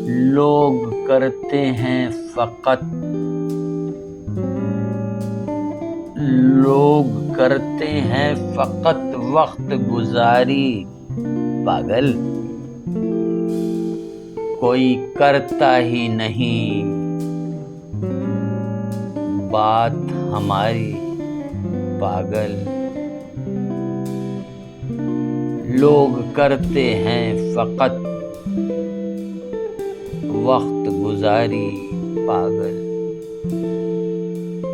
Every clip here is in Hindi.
लोग करते हैं फ़क़त वक्त गुज़ारी पागल। कोई करता ही नहीं बात हमारी पागल। लोग करते हैं फ़क़त वक्त गुज़ारी पागल।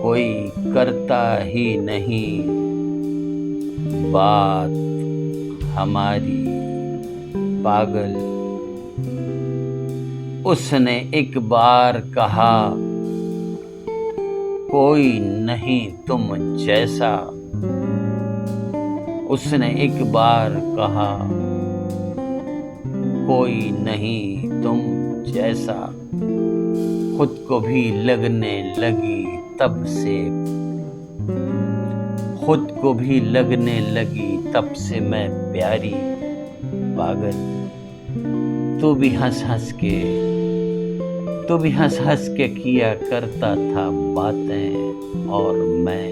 कोई करता ही नहीं बात हमारी पागल। उसने एक बार कहा कोई नहीं तुम जैसा। उसने एक बार कहा कोई नहीं तुम जैसा। खुद को भी लगने लगी तब से, खुद को भी लगने लगी तब से मैं प्यारी पागल। तू भी हंस हंस के किया करता था बातें, और मैं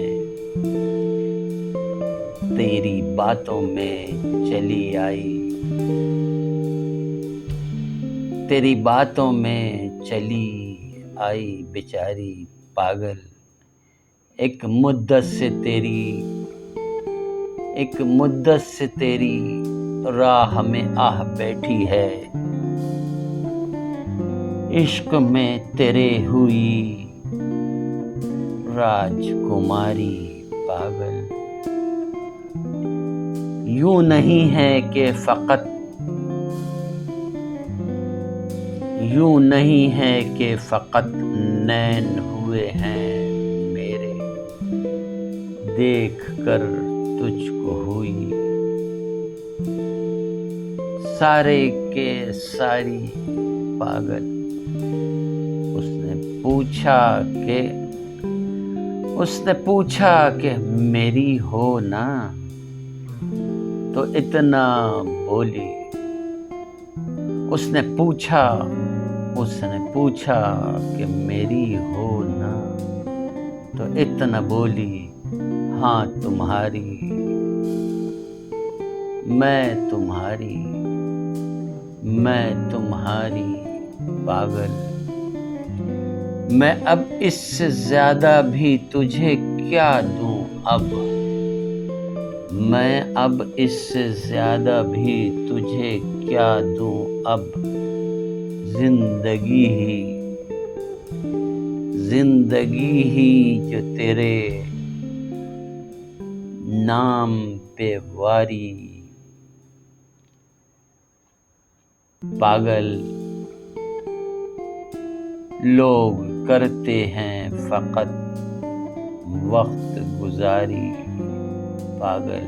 तेरी बातों में चली आई। तेरी बातों में चली आई बेचारी पागल। एक मुद्दत से तेरी राह में आह बैठी है। इश्क में तेरे हुई राजकुमारी पागल। यूं नहीं है कि फ़क़त नैन हुए हैं मेरे। देख कर तुझको हुई सारे के सारी पागल। उसने पूछा कि मेरी हो ना, तो इतना बोली। उसने पूछा कि मेरी हो ना, तो इतना बोली हाँ तुम्हारी, मैं तुम्हारी पागल। मैं अब इससे ज़्यादा भी तुझे क्या दूँ अब। मैं अब इससे ज़्यादा भी तुझे क्या दूँ अब। ज़िंदगी ही जो तेरे नाम पे वारी पागल। लोग करते हैं फ़क़त वक्त गुज़ारी पागल।